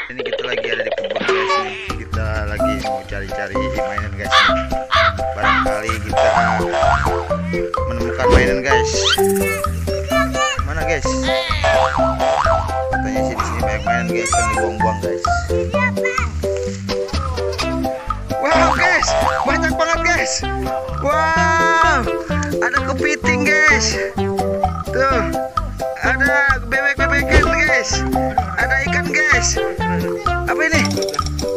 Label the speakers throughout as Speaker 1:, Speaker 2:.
Speaker 1: Ini kita lagi ada di kebun guys nih. Kita lagi mau cari-cari mainan guys nih. Barangkali kita menemukan mainan guys. Mana guys? Katanya sih di sini banyak mainan guys yang dibuang-buang guys. Wow guys, banyak banget guys. Wow, ada kepiting guys. Tuh, ada bebek-bebekan guys. Ada ikan guys. Apa ini?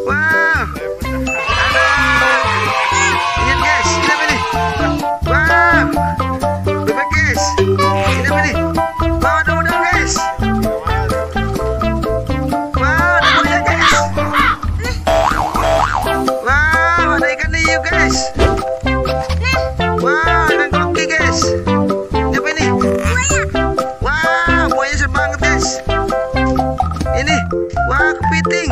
Speaker 1: Wow, ada ikan guys. Ini apa ini? Wow, bebek guys. Ini apa ini? Wow, ada udang guys. Wow, ada udang guys. Wow, ada ikan hiu guys. Wow, ada koki guys. Ini apa ini? Wow, buaya seru banget guys. Ini, wah kepiting.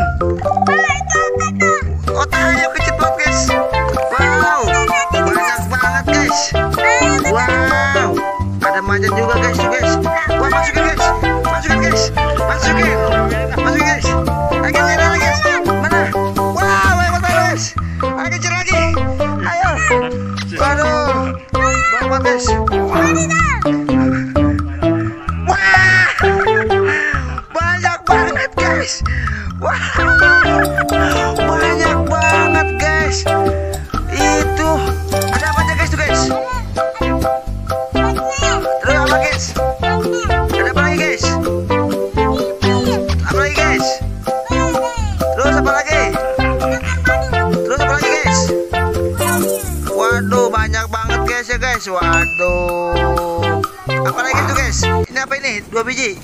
Speaker 1: Otak ayo keceplok guys. Wow, banyak banget guys. Wow, ada macan juga guys tuh guys. Wah masukin guys, masukin guys, masukin guys. Lagi lagi guys. Mana? Wow, banyak guys. Ayo kejar lagi. Ayo. Waduh, banyak guys. Wah, banyak banget guys. Itu ada apa aja guys tuh guys? Terus apa guys? Ada apa lagi guys? Apa lagi guys? Terus apa lagi? Terus apa lagi guys? Waduh, banyak banget guys ya guys. Waduh. Apa lagi tuh guys? Ini apa ini? 2 biji.